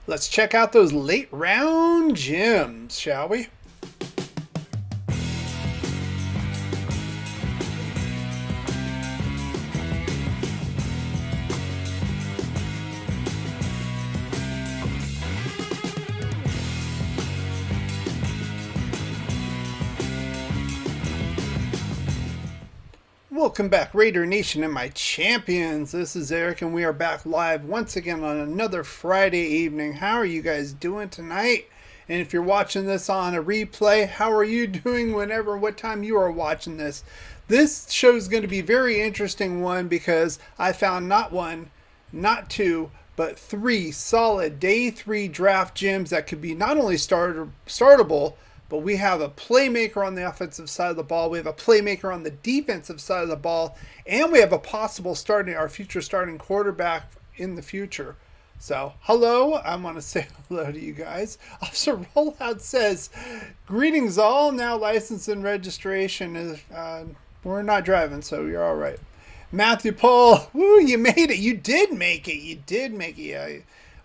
Let's check out those late round gems, shall we? Welcome back, Raider Nation and my champions. This is Eric, and we are back live once again on another Friday evening. How are you guys doing tonight? And if you're watching this on a replay, how are you doing what time you are watching this? This show is going to be a very interesting one because I found not one, not two, but three solid day 3 draft gems that could be not only startable, but we have a playmaker on the offensive side of the ball. We have a playmaker on the defensive side of the ball. And we have a possible our future starting quarterback in the future. So, hello. I want to say hello to you guys. Officer Rollout says, greetings all. Now license and registration is, we're not driving, so you're all right. Matthew Paul, woo, you made it. You did make it. You did make it. Yeah.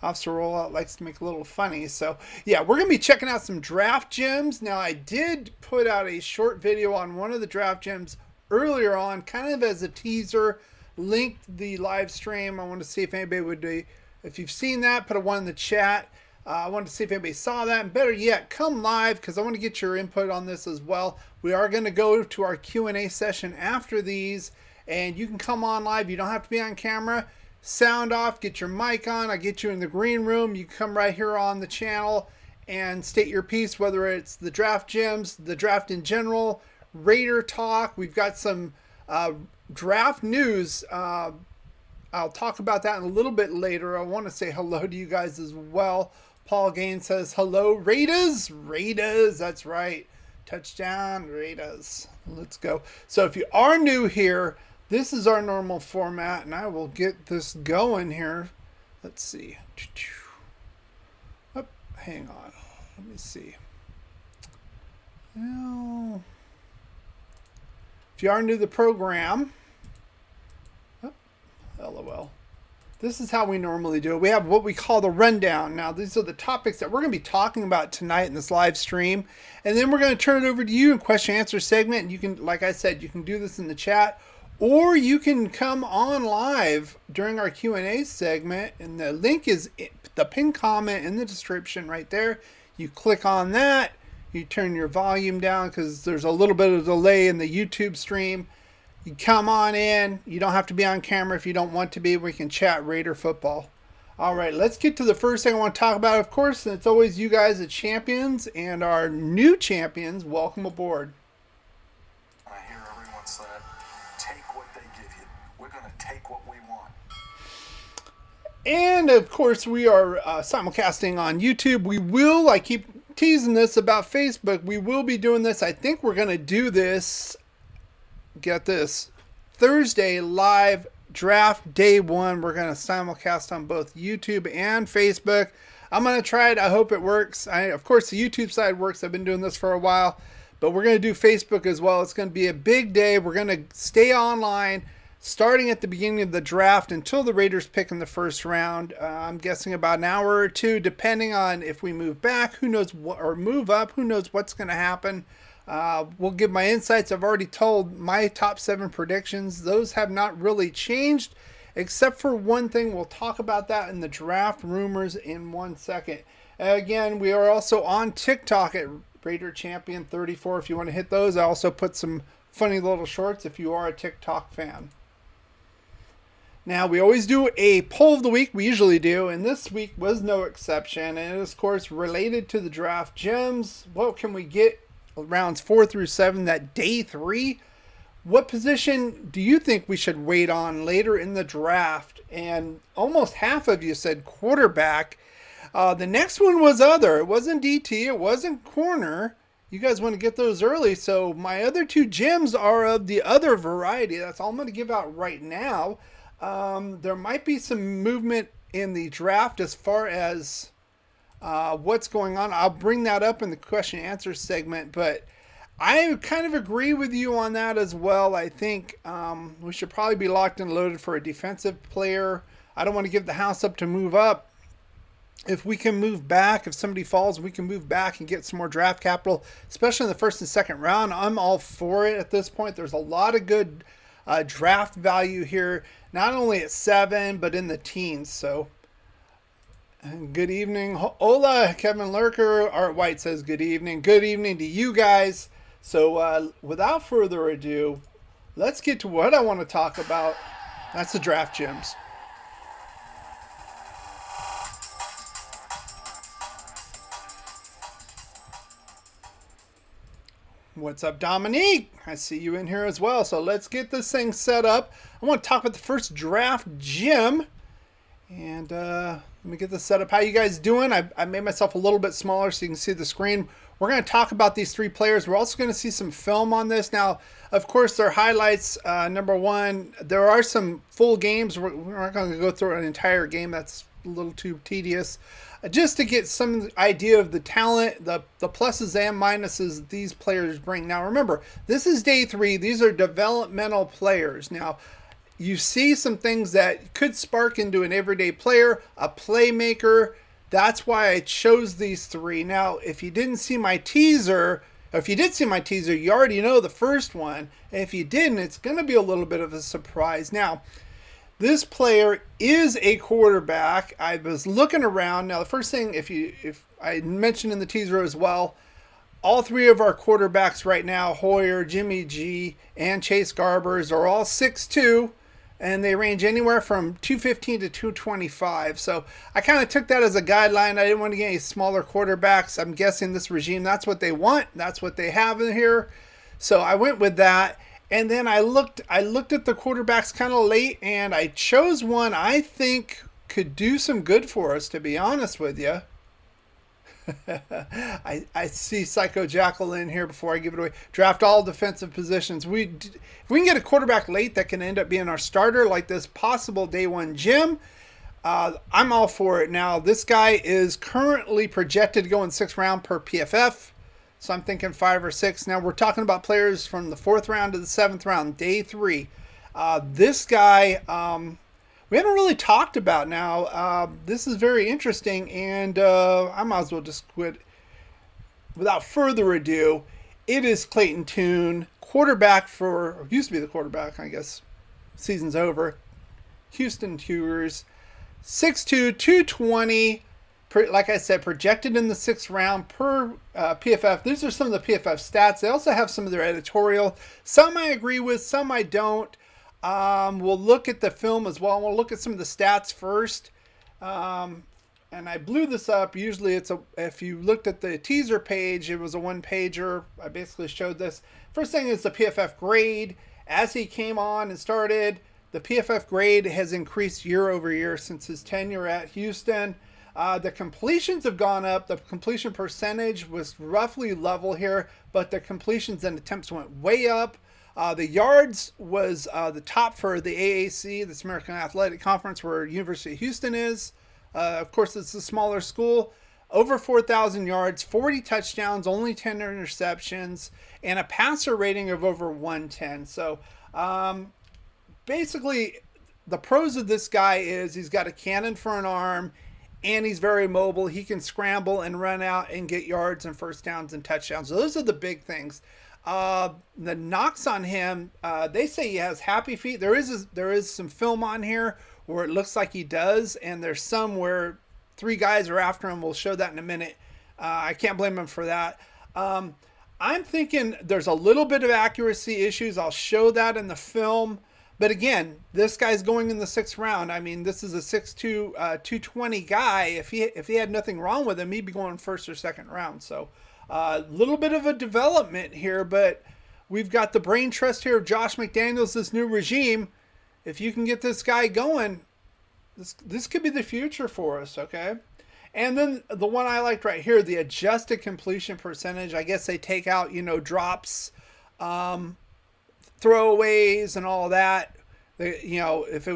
Officer Rollout likes to make a little funny. So, yeah, we're going to be checking out some draft gems. Now, I did put out a short video on one of the draft gems earlier on, kind of as a teaser, linked the live stream. I want to see if anybody would be, if you've seen that, put a one in the chat. I wanted to see if anybody saw that. And better yet, come live because I want to get your input on this as well. We are going to go to our Q&A session after these, and you can come on live. You don't have to be on camera. Sound off, get your mic on. I get you in the green room. You come right here on the channel and state your piece, whether it's the draft gems, the draft in general, Raider talk. We've got some draft news. I'll talk about that in a little bit later. I want to say hello to you guys as well. Paul Gaines says hello. Raiders, that's right. Touchdown, Raiders. Let's go. So if you are new here, this is our normal format, and I will get this going here. Let's see. Oh, hang on. Let me see. Well, if you are new to the program, oh, LOL. This is how we normally do it. We have what we call the rundown. Now, these are the topics that we're going to be talking about tonight in this live stream. And then we're going to turn it over to you in question answer segment. And you can, like I said, you can do this in the chat. Or you can come on live during our Q&A segment, and the link is the pinned comment in the description right there. You click on that, you turn your volume down because there's a little bit of delay in the YouTube stream. You come on in. You don't have to be on camera if you don't want to be. We can chat Raider football. All right, let's get to the first thing I want to talk about. Of course, it's always you guys, the champions, and our new champions. Welcome aboard. I hear everyone say, take what they give you. We're going to take what we want. And, of course, we are simulcasting on YouTube. We will, I keep teasing this about Facebook, we will be doing this. I think we're going to do this, get this, Thursday live draft day 1. We're going to simulcast on both YouTube and Facebook. I'm going to try it. I hope it works. Of course, the YouTube side works. I've been doing this for a while. But we're going to do Facebook as well. It's going to be a big day. We're going to stay online starting at the beginning of the draft until the Raiders pick in the first round. I'm guessing about an hour or two, depending on if we move back, who knows what, or move up, who knows what's going to happen. We'll give my insights. I've already told my top 7 predictions. Those have not really changed, except for one thing. We'll talk about that in the draft rumors in 1 second. Again, we are also on TikTok at Raider Champion 34 if you want to hit those. I also put some funny little shorts if you are a TikTok fan. Now, we always do a poll of the week. We usually do, and this week was no exception. And it is, of course, related to the draft gems. What can we get rounds 4 through 7, that day 3? What position do you think we should wait on later in the draft? And almost half of you said quarterback. The next one was other. It wasn't DT. It wasn't corner. You guys want to get those early. So my other 2 gems are of the other variety. That's all I'm going to give out right now. There might be some movement in the draft as far as what's going on. I'll bring that up in the question and answer segment. But I kind of agree with you on that as well. I think we should probably be locked and loaded for a defensive player. I don't want to give the house up to move up. if we can move back, if somebody falls, we can move back and get some more draft capital, especially in the first and second round. I'm all for it at this point. There's a lot of good draft value here, not only at 7, but in the teens. So, good evening. Hola, Kevin Lurker. Art White says good evening. Good evening to you guys. So, without further ado, let's get to what I want to talk about. That's the draft gyms. What's up, Dominique? I see you in here as well. So let's get this thing set up. I want to talk about the first draft gym. And let me get this set up. How you guys doing? I made myself a little bit smaller so you can see the screen. We're going to talk about these 3 players. We're also going to see some film on this. Now, of course, their highlights. Number 1, there are some full games. We're not going to go through an entire game. That's a little too tedious. Just to get some idea of the talent, the pluses and minuses these players bring. Now, remember, this is day 3. These are developmental players. Now, you see some things that could spark into an everyday player, a playmaker. That's why I chose these 3. Now, if you didn't see my teaser, or if you did see my teaser, you already know the first one. And if you didn't, it's going to be a little bit of a surprise. Now, this player is a quarterback. I was looking around. Now, the first thing, if I mentioned in the teaser as well, all 3 of our quarterbacks right now, Hoyer, Jimmy G, and Chase Garbers, are all 6'2", and they range anywhere from 215 to 225. So I kind of took that as a guideline. I didn't want to get any smaller quarterbacks. I'm guessing this regime, that's what they want. That's what they have in here. So I went with that. And then I looked at the quarterbacks kind of late, and I chose one I think could do some good for us, to be honest with you. I see Psycho Jackal in here before I give it away. Draft all defensive positions. If we can get a quarterback late that can end up being our starter, like this possible day 1 gym, I'm all for it. Now, this guy is currently projected to go in 6th round per PFF. So I'm thinking 5 or 6. Now we're talking about players from the 4th round to the 7th round, day 3. This guy, we haven't really talked about now. This is very interesting, and I might as well just quit. Without further ado, it is Clayton Tune, quarterback for, used to be the quarterback, I guess, season's over. Houston Cougars, 6'2", 220. Like I said, projected in the 6th round per PFF. These are some of the PFF stats. They also have some of their editorial. Some I agree with, some I don't. We'll look at the film as well. We'll look at some of the stats first. And I blew this up. Usually if you looked at the teaser page, it was a 1-pager. I basically showed this. First thing is the PFF grade. As he came on and started, the PFF grade has increased year over year since his tenure at Houston. The completions have gone up. The completion percentage was roughly level here, but the completions and attempts went way up. The yards was the top for the AAC, this American Athletic Conference, where University of Houston is. Of course, it's a smaller school. Over 4,000 yards, 40 touchdowns, only 10 interceptions, and a passer rating of over 110. So basically, the pros of this guy is he's got a cannon for an arm, and he's very mobile. He can scramble and run out and get yards and first downs and touchdowns. So those are the big things. The knocks on him, they say he has happy feet. There is some film on here where it looks like he does, and there's some where 3 guys are after him. We'll show that in a minute. I can't blame him for that. I'm thinking there's a little bit of accuracy issues. I'll show that in the film. But again, this guy's going in the 6th round. I mean, this is a 6'2", 220 guy. If he had nothing wrong with him, he'd be going 1st or 2nd round. So a little bit of a development here, but we've got the brain trust here of Josh McDaniels, this new regime. If you can get this guy going, this could be the future for us, okay? And then the one I liked right here, the adjusted completion percentage. I guess they take out, drops, throwaways and all that. If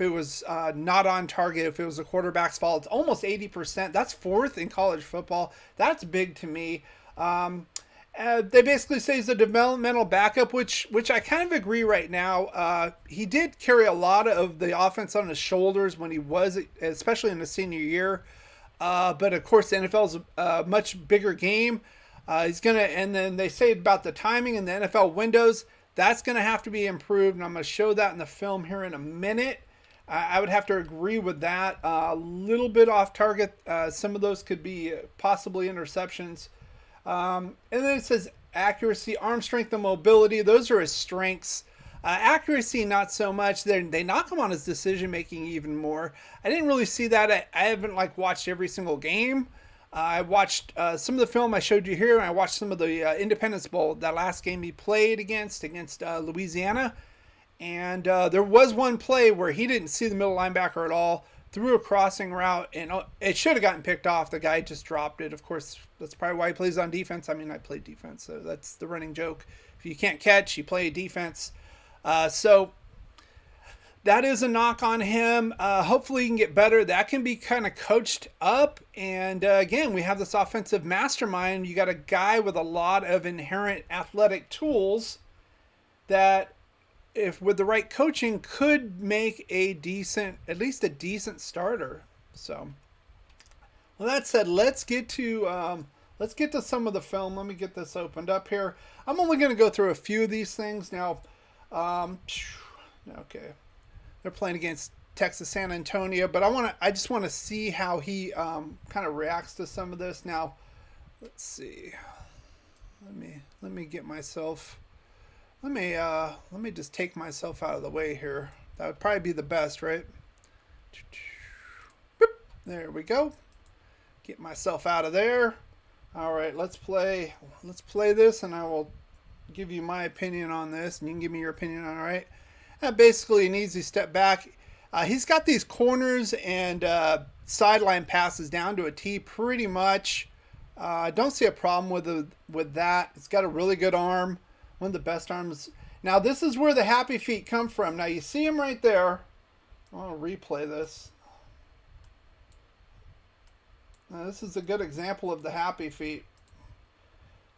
it was not on target, if it was a quarterback's fault, it's almost 80%. That's 4th in college football. That's big to me. They basically say he's a developmental backup, which I kind of agree right now. He did carry a lot of the offense on his shoulders when he was, especially in the senior year. But of course, the NFL's a much bigger game. And then they say about the timing and the NFL windows, that's gonna have to be improved. And I'm gonna show that in the film here in a minute. I would have to agree with that. A little bit off target. Some of those could be possibly interceptions. And then it says accuracy, arm strength, and mobility. Those are his strengths. Accuracy, not so much. They knock him on his decision making even more. I didn't really see that. I haven't watched every single game. I watched some of the film I showed you here, and I watched some of the Independence Bowl, that last game he played against Louisiana. And there was one play where he didn't see the middle linebacker at all, threw a crossing route, and it should have gotten picked off. The guy just dropped it. Of course, that's probably why he plays on defense. I mean, I played defense, so that's the running joke. If you can't catch, you play defense. So that is a knock on him. Hopefully he can get better. That can be kind of coached up. And again, we have this offensive mastermind. You got a guy with a lot of inherent athletic tools that, if with the right coaching, could make at least a decent starter. So, well, that said, let's get to some of the film. Let me get this opened up here. I'm only going to go through a few of these things now. Okay, they're playing against Texas San Antonio, but I just want to see how he kind of reacts to some of this. Now, let's see. Let me get myself. Let me just take myself out of the way here. That would probably be the best, right? There we go. Get myself out of there. All right, let's play this, and I will give you my opinion on this, and you can give me your opinion on it. All right. Basically, an easy step back. He's got these corners and sideline passes down to a T pretty much. I don't see a problem with that. It's got a really good arm, one of the best arms. Now, this is where the happy feet come from. Now, you see him right there. I want to replay this. Now, this is a good example of the happy feet.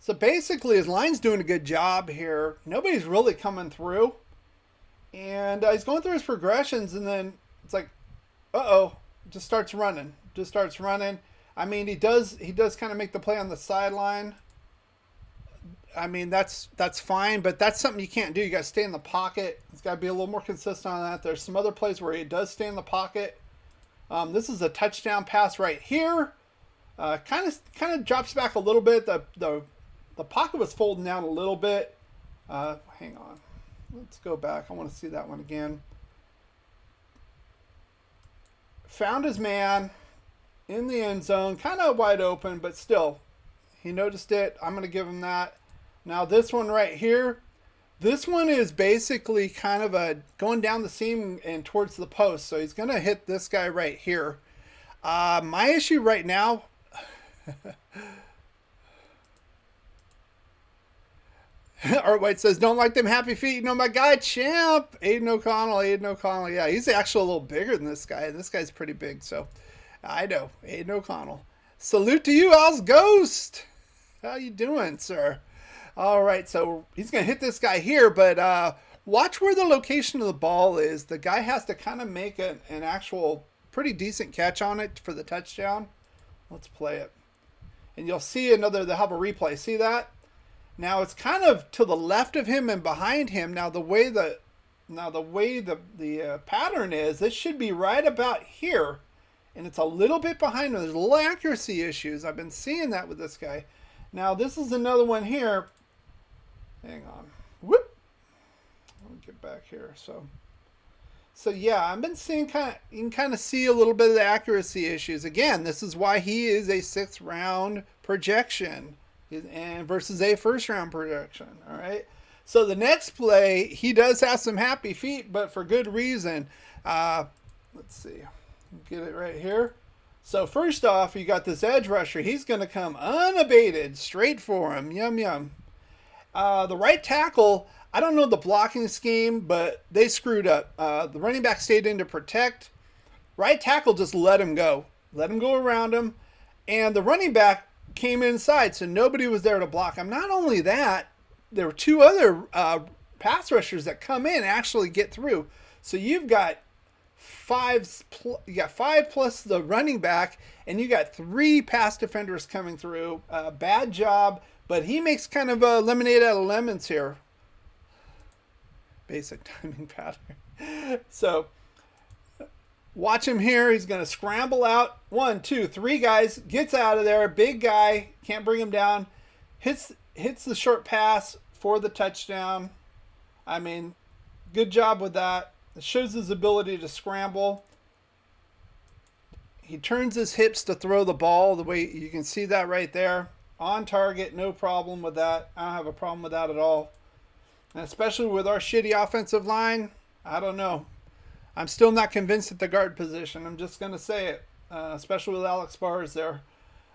So basically, his line's doing a good job here. Nobody's really coming through. And he's going through his progressions, and then it's like, just starts running. I mean, he does kind of make the play on the sideline. I mean, that's fine, but that's something you can't do. You got to stay in the pocket. It's got to be a little more consistent on that. There's some other plays where he does stay in the pocket. This is a touchdown pass right here. Kind of drops back a little bit. The pocket was folding down a little bit. Hang on. Let's go back. I want to see that one again. Found his man in the end zone. Kind of wide open, but still. He noticed it. I'm going to give him that. Now this one right here. This one is basically kind of going down the seam and towards the post. So he's going to hit this guy right here. My issue right now... Art White says, don't like them happy feet. You know, my guy, Champ. Aiden O'Connell. Yeah, he's actually a little bigger than this guy. This guy's pretty big, so I know. Aiden O'Connell. Salute to you, Al's Ghost. How you doing, sir? All right, so he's going to hit this guy here, but watch where the location of the ball is. The guy has to kind of make an actual pretty decent catch on it for the touchdown. Let's play it. And you'll see they'll have a replay. See that? Now it's kind of to the left of him and behind him. Now the way the pattern is, this should be right about here, and it's a little bit behind him. There's a little accuracy issues. I've been seeing that with this guy. Now this is another one here. Hang on. Whoop. Let me get back here. So yeah, I've been seeing you can kind of see a little bit of the accuracy issues. Again, this is why he is a 6th round projection. And versus a 1st round projection. All right. So the next play, he does have some happy feet, but for good reason. Let's see. Get it right here. So first off, you got this edge rusher. He's going to come unabated straight for him. Yum, yum. The right tackle, I don't know the blocking scheme, but they screwed up. The running back stayed in to protect. Right tackle just let him go. Let him go around him. And the running back came inside, so nobody was there to block him. Not only that, there were 2 other pass rushers that come in and actually get through. So you've got You got 5 plus the running back, and you got 3 pass defenders coming through. Bad job, but he makes kind of a lemonade out of lemons here. Basic timing pattern. So watch him here. He's going to scramble out. 1, 2, 3 guys. Gets out of there. Big guy. Can't bring him down. Hits the short pass for the touchdown. I mean, good job with that. It shows his ability to scramble. He turns his hips to throw the ball. The way you can see that right there. On target. No problem with that. I don't have a problem with that at all. And especially with our shitty offensive line, I don't know. I'm still not convinced at the guard position. I'm just going to say it, especially with Alex Bars there.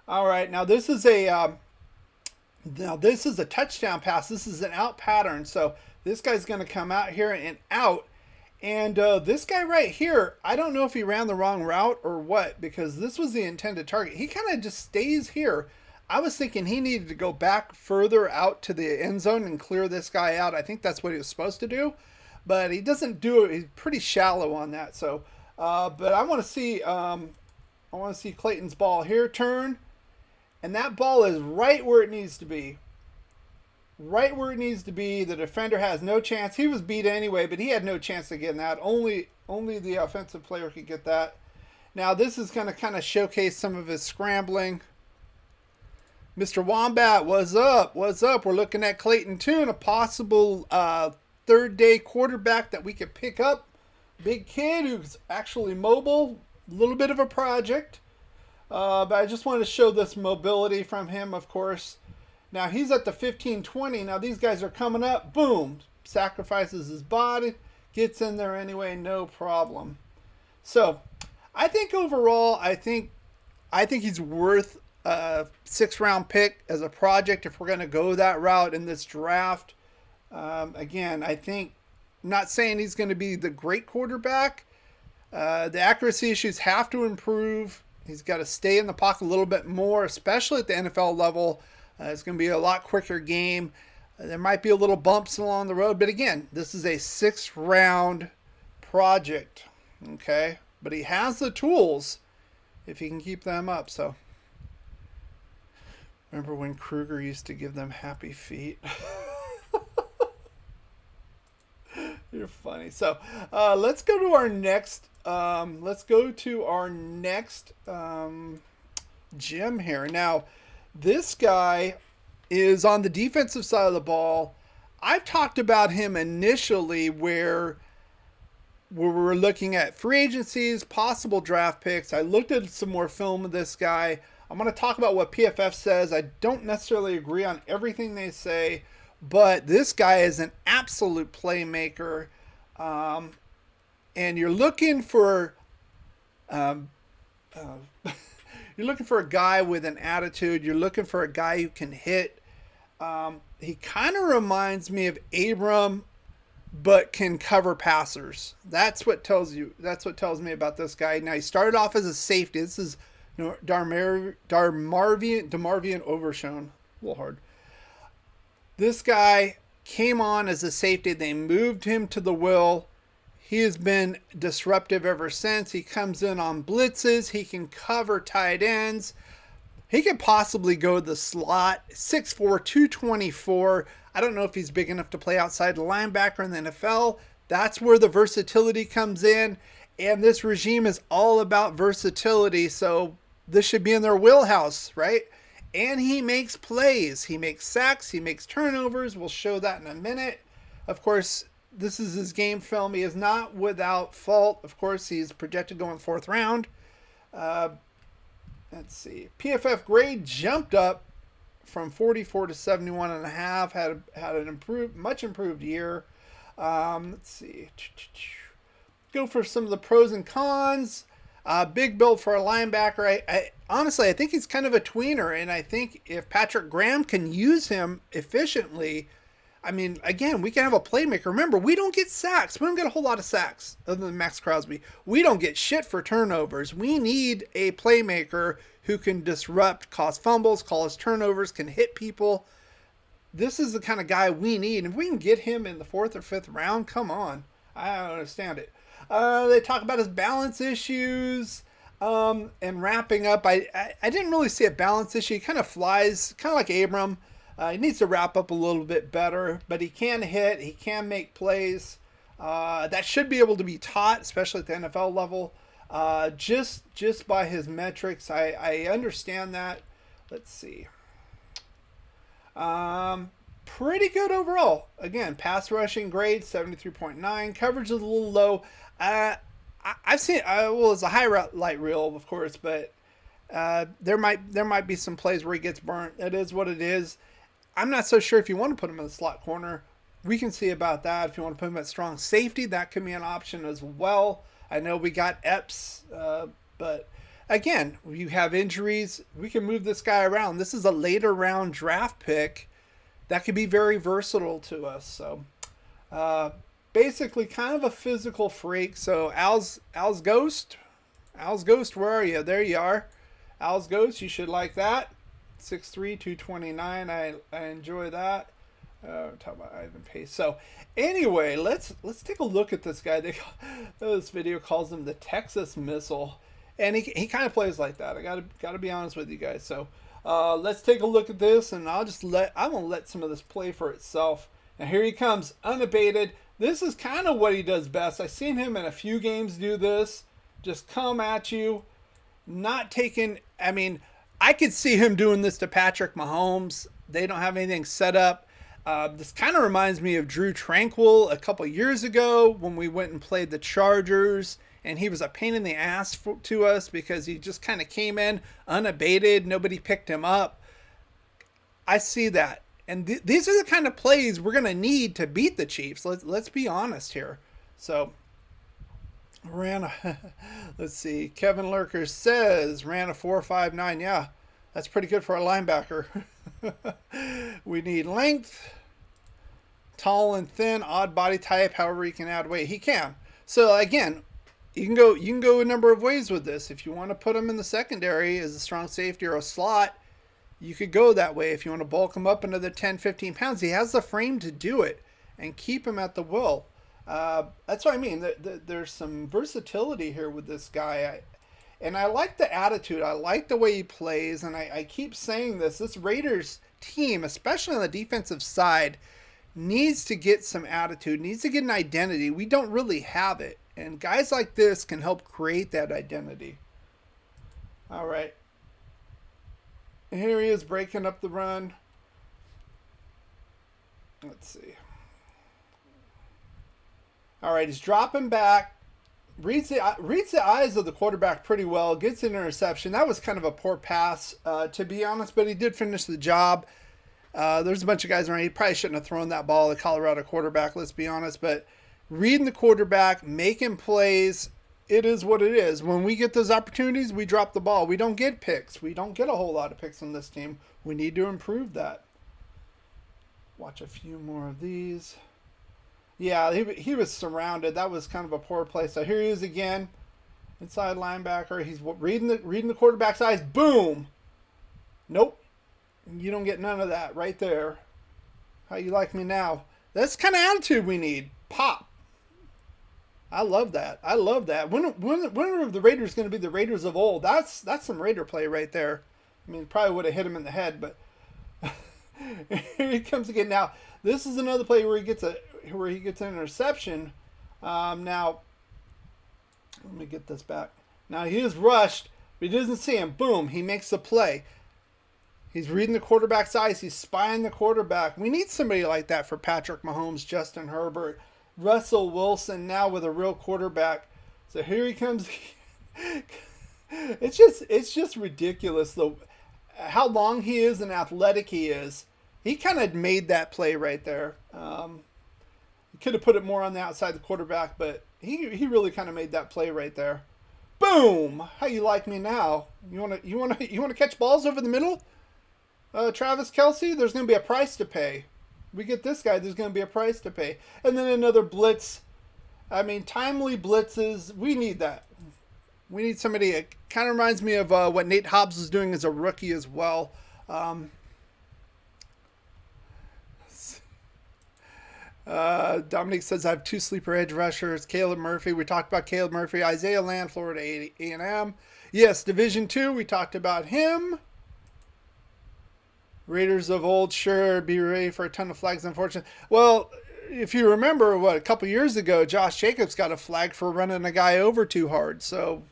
All right, now this is a touchdown pass. This is an out pattern. So this guy's going to come out here and out. And this guy right here, I don't know if he ran the wrong route or what, because this was the intended target. He kind of just stays here. I was thinking he needed to go back further out to the end zone and clear this guy out. I think that's what he was supposed to do, but he doesn't do it. He's pretty shallow on that. So, but I want to see Clayton's ball here turn, and that ball is right where it needs to be. Right where it needs to be. The defender has no chance. He was beat anyway, but he had no chance of getting that. Only the offensive player could get that. Now this is going to kind of showcase some of his scrambling. Mr. Wombat, what's up? What's up? We're looking at Clayton Tune, a possible third-day quarterback that we could pick up. Big kid who's actually mobile. A little bit of a project. But I just wanted to show this mobility from him, of course. Now, he's at the 15-20. Now, these guys are coming up. Boom. Sacrifices his body. Gets in there anyway. No problem. So, I think overall, I think he's worth a 6th-round pick as a project if we're going to go that route in this draft. Again, I'm not saying he's going to be the great quarterback. The accuracy issues have to improve. He's got to stay in the pocket a little bit more, especially at the NFL level. It's going to be a lot quicker game. There might be a little bumps along the road, but again, this is a 6th-round project. Okay, but he has the tools if he can keep them up. So. Remember when Kruger used to give them happy feet? You're funny. So let's go to our next. Gym here. Now, this guy is on the defensive side of the ball. I've talked about him initially where we're looking at free agencies, possible draft picks. I looked at some more film of this guy. I'm going to talk about what PFF says. I don't necessarily agree on everything they say, but this guy is an absolute playmaker. And you're looking for you're looking for a guy with an attitude. You're looking for a guy who can hit. He kind of reminds me of Abram, but can cover passers. That's what tells me about this guy. Now, he started off as a safety. This is DeMarvion Overshone. A little hard. This guy came on as a safety. They moved him to the will. He has been disruptive ever since. He comes in on blitzes. He can cover tight ends. He could possibly go the slot. 6'4", 224. I don't know if he's big enough to play outside the linebacker in the NFL. That's where the versatility comes in. And this regime is all about versatility. So this should be in their wheelhouse, right? And he makes plays. He makes sacks. He makes turnovers. We'll show that in a minute. Of course, this is his game film. He is not without fault. Of course, he's projected going 4th round. Let's see. PFF grade jumped up from 44 to 71.5. Had an much improved year. Let's see. Go for some of the pros and cons. Big build for a linebacker. Honestly, I think he's kind of a tweener, and I think if Patrick Graham can use him efficiently, I mean, again, we can have a playmaker. Remember, we don't get sacks. We don't get a whole lot of sacks other than Max Crosby. We don't get shit for turnovers. We need a playmaker who can disrupt, cause fumbles, cause turnovers, can hit people. This is the kind of guy we need. If we can get him in the 4th or 5th round, come on. I don't understand it. They talk about his balance issues. And wrapping up, I didn't really see a balance issue. He kind of flies, kind of like Abram. He needs to wrap up a little bit better, but he can hit. He can make plays. That should be able to be taught, especially at the NFL level. Just by his metrics, I understand that. Let's see. Pretty good overall. Again, pass rushing grade 73.9. Coverage is a little low. I've seen well, it's a highlight reel, of course, but there might be some plays where he gets burnt. It is what it is. I'm not so sure if you want to put him in the slot corner. We can see about that. If you want to put him at strong safety, that could be an option as well. I know we got Epps, but again, you have injuries. We can move this guy around. This is a later round draft pick that could be very versatile to us. So basically kind of a physical freak. So Al's Ghost, where are you? There you are. Al's Ghost, you should like that. 6'3", 229. I enjoy that. Talk about Ivan Pace. So anyway, let's take a look at this guy. This video calls him the Texas Missile, and he kind of plays like that. I gotta be honest with you guys. So let's take a look at this, and I'm gonna let some of this play for itself. And here he comes, unabated. This is kind of what he does best. I've seen him in a few games do this. Just come at you, not taking. I mean, I could see him doing this to Patrick Mahomes. They don't have anything set up. This kind of reminds me of Drew Tranquil a couple years ago when we went and played the Chargers, and he was a pain in the ass to us because he just kind of came in unabated. Nobody picked him up. I see that. And these are the kind of plays we're going to need to beat the Chiefs. Let's be honest here. So, let's see. Kevin Lurker says, ran a 4.59. Yeah, that's pretty good for a linebacker. We need length, tall and thin, odd body type. However, he can add weight. He can. So again, you can go a number of ways with this. If you want to put him in the secondary as a strong safety or a slot, you could go that way. If you want to bulk him up another 10, 15 pounds, he has the frame to do it and keep him at the will. That's what I mean. There's some versatility here with this guy. And I like the attitude. I like the way he plays. And I keep saying this. This Raiders team, especially on the defensive side, needs to get some attitude, needs to get an identity. We don't really have it. And guys like this can help create that identity. All right. Here he is breaking up the run. Let's see. All right, he's dropping back. Reads the eyes of the quarterback pretty well. Gets an interception. That was kind of a poor pass, to be honest, but he did finish the job. There's a bunch of guys around. He probably shouldn't have thrown that ball at the Colorado quarterback, let's be honest. But reading the quarterback, making plays, it is what it is. When we get those opportunities, we drop the ball. We don't get picks. We don't get a whole lot of picks on this team. We need to improve that. Watch a few more of these. Yeah, he was surrounded. That was kind of a poor play. So here he is again. Inside linebacker. He's reading the quarterback's eyes. Boom. Nope. You don't get none of that right there. How you like me now? That's the kind of attitude we need. Pop. I love that. I love that. When are the Raiders going to be the Raiders of old? That's some Raider play right there. I mean, probably would have hit him in the head, but here he comes again. Now, this is another play where he gets an interception. Now, let me get this back. Now, he is rushed, but he doesn't see him. Boom, he makes the play. He's reading the quarterback's eyes. He's spying the quarterback. We need somebody like that for Patrick Mahomes, Justin Herbert, Russell Wilson, now with a real quarterback. So here he comes. It's just ridiculous, though, how long he is and athletic he is. He kind of made that play right there. He could have put it more on the outside of the quarterback, but he really kind of made that play right there. Boom! How you like me now? You want to catch balls over the middle? Travis Kelce, there's going to be a price to pay. We get this guy, there's going to be a price to pay. And then another blitz. I mean, timely blitzes, we need that. We need somebody. It kind of reminds me of what Nate Hobbs was doing as a rookie as well. Dominic says I have 2 sleeper edge rushers. Caleb Murphy. We talked about Caleb Murphy. Isaiah Land, Florida A&M. Yes, Division 2. We talked about him. Raiders of old, sure. Be ready for a ton of flags, unfortunately. Well, if you remember, a couple years ago, Josh Jacobs got a flag for running a guy over too hard. So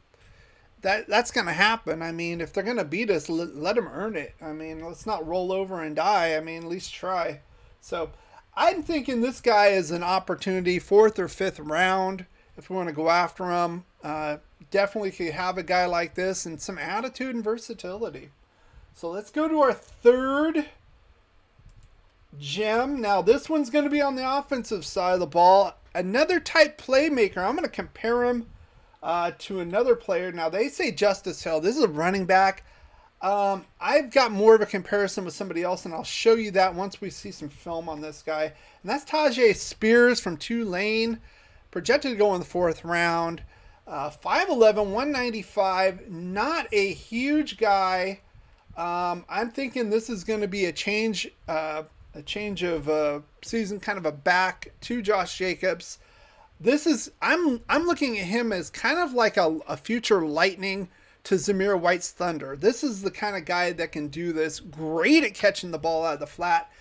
that's going to happen. I mean, if they're going to beat us, let them earn it. I mean, let's not roll over and die. I mean, at least try. So I'm thinking this guy is an opportunity, 4th or 5th round, if we want to go after him. Definitely could have a guy like this and some attitude and versatility. So let's go to our 3rd gem. Now this one's going to be on the offensive side of the ball. Another type playmaker. I'm going to compare him to another player. Now they say Justice Hill. This is a running back. I've got more of a comparison with somebody else, and I'll show you that once we see some film on this guy. And that's Tajay Spears from Tulane. Projected to go in the 4th round. 5'11", 195. Not a huge guy. I'm thinking this is going to be a change of season, kind of a back to Josh Jacobs. This is I'm looking at him as kind of like a future Lightning to Zamir White's Thunder. This is the kind of guy that can do this. Great at catching the ball out of the flat.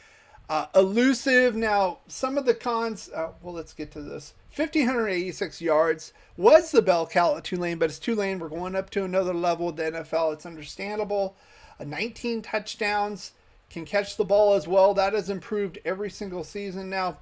Elusive. Now, some of the cons, well, let's get to this. 1,586 yards was the bell cow at Tulane, but it's Tulane. We're going up to another level with the NFL. It's understandable. 19 touchdowns, can catch the ball as well. That has improved every single season. Now,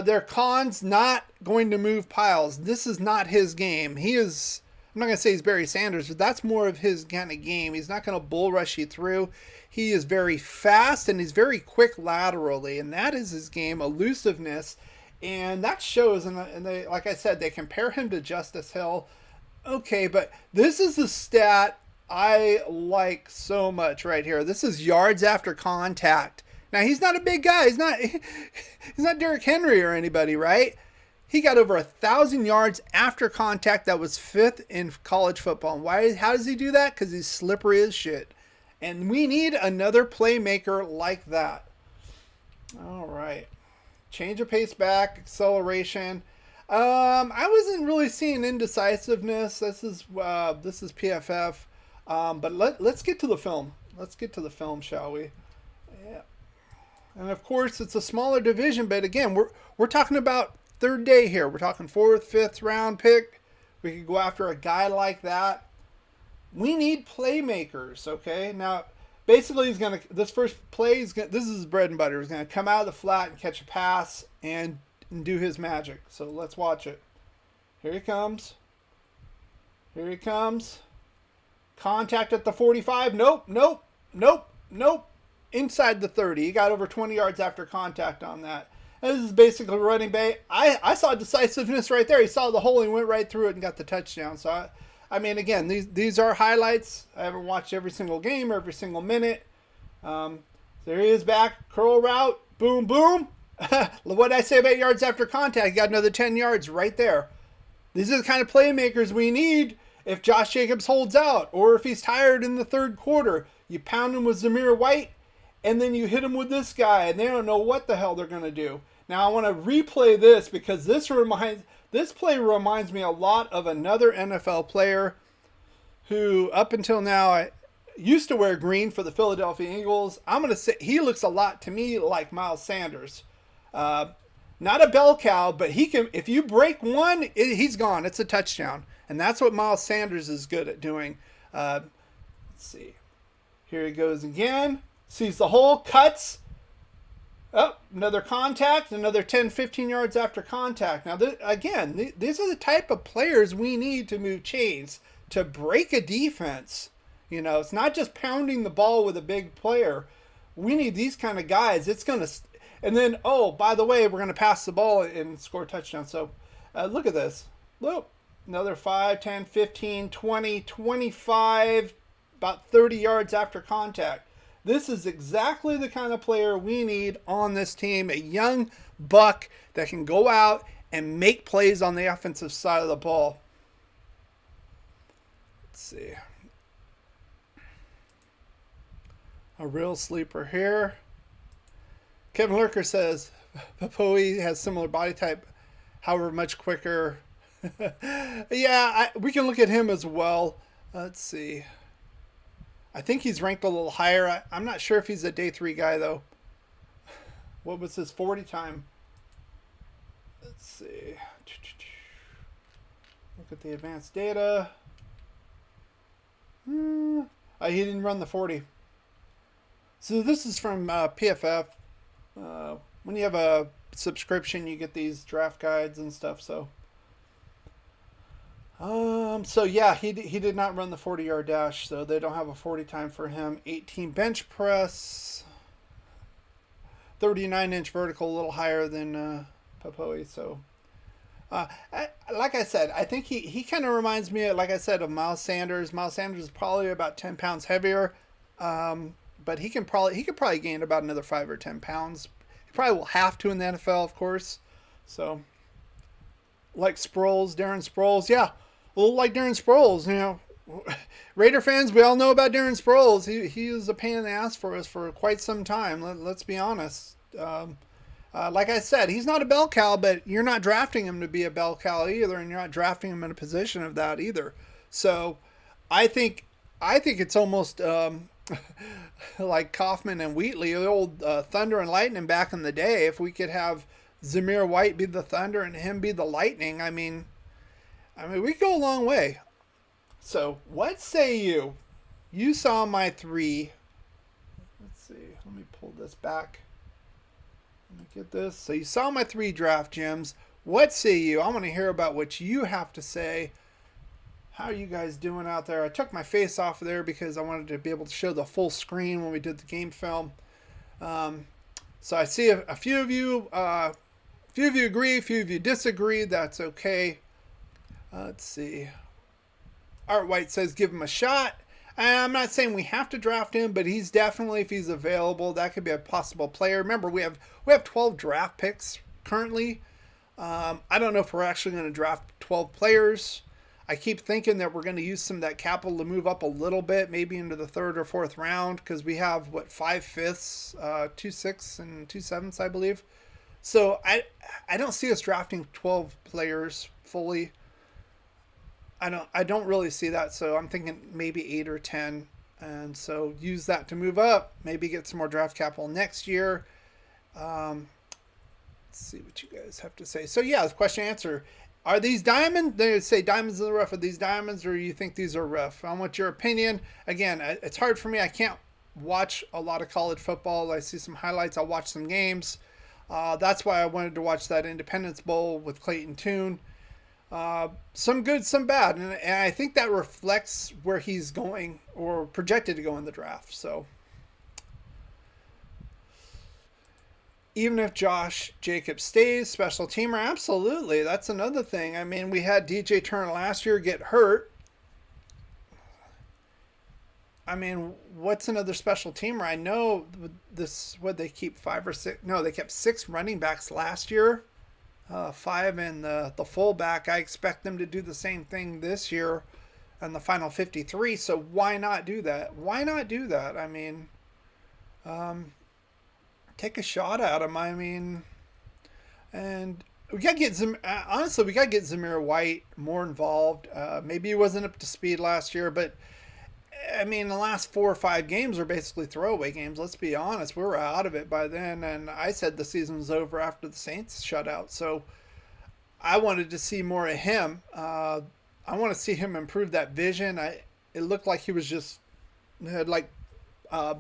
their cons, not going to move piles. This is not his game. He is, I'm not going to say he's Barry Sanders, but that's more of his kind of game. He's not going to bull rush you through. He is very fast and he's very quick laterally, and that is his game, elusiveness. And that shows, and they, like I said, they compare him to Justice Hill. Okay, but this is the stat I like so much right here. This is yards after contact. Now, he's not a big guy. He's not Derrick Henry or anybody, right? He got over 1,000 yards after contact. That was 5th in college football. And why? How does he do that? Because he's slippery as shit. And we need another playmaker like that. All right. Change of pace back, acceleration. I wasn't really seeing indecisiveness. This is PFF. But let's get to the film. Let's get to the film, shall we? Yeah. And of course, it's a smaller division, but again, we're talking about 3rd day here. We're talking 4th, 5th round pick. We could go after a guy like that. We need playmakers, okay? Now, basically, this first play, this is his bread and butter. He's going to come out of the flat and catch a pass and do his magic. So let's watch it. Here he comes. Here he comes. Contact at the 45. Nope. Inside the 30. He got over 20 yards after contact on that. And this is basically running back. I saw decisiveness right there. He saw the hole. He went right through it and got the touchdown. So, I mean, again, these are highlights. I haven't watched every single game or every single minute. There he is back. Curl route. Boom, boom. What did I say about yards after contact? He got another 10 yards right there. These are the kind of playmakers we need if Josh Jacobs holds out or if he's tired in the 3rd quarter. You pound him with Zamir White, and then you hit him with this guy, and they don't know what the hell they're going to do. Now, I want to replay this because this play reminds me a lot of another NFL player who, up until now, used to wear green for the Philadelphia Eagles. I'm going to say he looks a lot to me like Miles Sanders. Not a bell cow, but he can. If you break one, he's gone. It's a touchdown, and that's what Miles Sanders is good at doing. Let's see. Here he goes again. Sees the hole, cuts. Oh, another contact, another 10, 15 yards after contact. Now, again, these are the type of players we need to move chains, to break a defense. You know, it's not just pounding the ball with a big player. We need these kind of guys. It's going to, and then, oh, by the way, we're going to pass the ball and score a touchdown. So, look at this. Look, another 5, 10, 15, 20, 25, about 30 yards after contact. This is exactly the kind of player we need on this team. A young buck that can go out and make plays on the offensive side of the ball. Let's see. A real sleeper here. Kevin Lurker says, Papoi has similar body type, however much quicker. Yeah, we can look at him as well. Let's see. I think he's ranked a little higher. I'm not sure if he's a day 3 guy, though. What was his 40 time? Let's see. Look at the advanced data. He didn't run the 40. So this is from PFF. When you have a subscription, you get these draft guides and stuff. So yeah, he did not run the 40-yard dash, so they don't have a 40 time for him. 18 bench press, 39-inch vertical, a little higher than Papoi. So, like I said, I think he kind of reminds me, like I said, of Miles Sanders. Miles Sanders is probably about 10 pounds heavier, but he could probably gain about another 5 or 10 pounds. He probably will have to in the NFL, of course. So, like Sproles, Darren Sproles, yeah. Well, like Darren Sproles, you know, Raider fans, we all know about Darren Sproles. He was a pain in the ass for us for quite some time. Let's be honest. Like I said, he's not a bell cow, but you're not drafting him to be a bell cow either, and you're not drafting him in a position of that either. So, I think it's almost like Kaufman and Wheatley, the old Thunder and Lightning back in the day. If we could have Zamir White be the Thunder and him be the Lightning, I mean, we go a long way. So, what say you? You saw my 3. Let's see. Let me pull this back. Let me get this. So, you saw my 3 draft gems. What say you? I want to hear about what you have to say. How are you guys doing out there? I took my face off there because I wanted to be able to show the full screen when we did the game film. So, I see a few of you. A few of you agree. A few of you disagree. That's okay. Let's see. Art White says give him a shot. I'm not saying we have to draft him, but he's definitely, if he's available, that could be a possible player. Remember, we have 12 draft picks currently. I don't know if we're actually going to draft 12 players. I keep thinking that we're going to use some of that capital to move up a little bit, maybe into the 3rd or 4th round, because we have 5 fifths, 2 6ths, and 2 7ths, I believe. So I don't see us drafting 12 players fully. I don't really see that, so I'm thinking maybe 8 or 10, and so use that to move up, maybe get some more draft capital next year. Let's see what you guys have to say. So yeah, the question answer: are these diamonds? They say diamonds in the rough. Are these diamonds, or you think these are rough? I want your opinion. Again, it's hard for me. I can't watch a lot of college football. I see some highlights. I'll watch some games. That's why I wanted to watch that Independence Bowl with Clayton Tune. Some good, some bad, and I think that reflects where he's going or projected to go in the draft. So even if Josh Jacobs stays, special teamer, absolutely. That's another thing. I mean, we had DJ Turner last year get hurt. I mean, what's another special teamer? I know this, what they keep 5 or 6. No, they kept 6 running backs last year. 5 and the fullback. I expect them to do the same thing this year and the final 53. So why not do that? Why not do that? I mean, take a shot at him. I mean, and we got to get honestly, we got to get Zamir White more involved. Maybe he wasn't up to speed last year, but I mean, the last 4 or 5 games are basically throwaway games. Let's be honest. We were out of it by then, and I said the season was over after the Saints shutout. So I wanted to see more of him. I want to see him improve that vision. It looked like he was just had like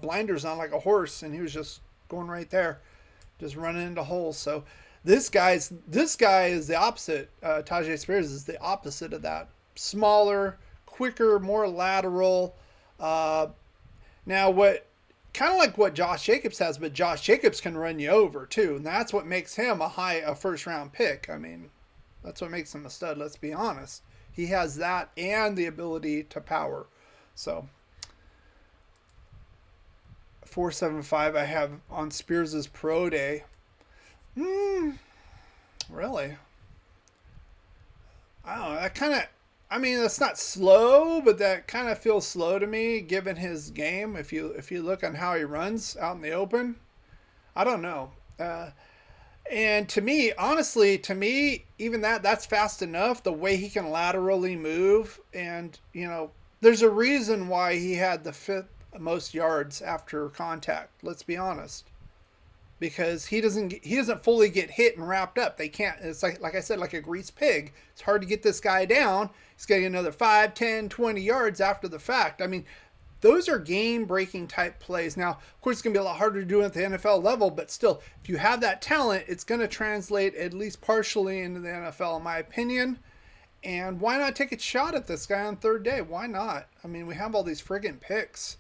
blinders on like a horse, and he was just going right there, just running into holes. So this guy is the opposite. Tajay Spears is the opposite of that. Smaller, quicker, more lateral. Now what kind of like what Josh Jacobs has, but Josh Jacobs can run you over too, and that's what makes him a first round pick. I mean, that's what makes him a stud. Let's be honest. He has that and the ability to power. So 475 I have on Spears' pro day. Really? I don't know. That kind of. I mean, that's not slow, but that kind of feels slow to me, given his game. If you look on how he runs out in the open, I don't know. And to me, honestly, even that's fast enough. The way he can laterally move, and there's a reason why he had the fifth most yards after contact. Let's be honest, because he doesn't fully get hit and wrapped up. They can't. It's like I said, like a greased pig. It's hard to get this guy down. He's getting another 5, 10, 20 yards after the fact. I mean, those are game-breaking type plays. Now, of course, it's going to be a lot harder to do at the NFL level, but still, if you have that talent, it's going to translate at least partially into the NFL, in my opinion. And why not take a shot at this guy on third day? Why not? I mean, we have all these friggin' picks,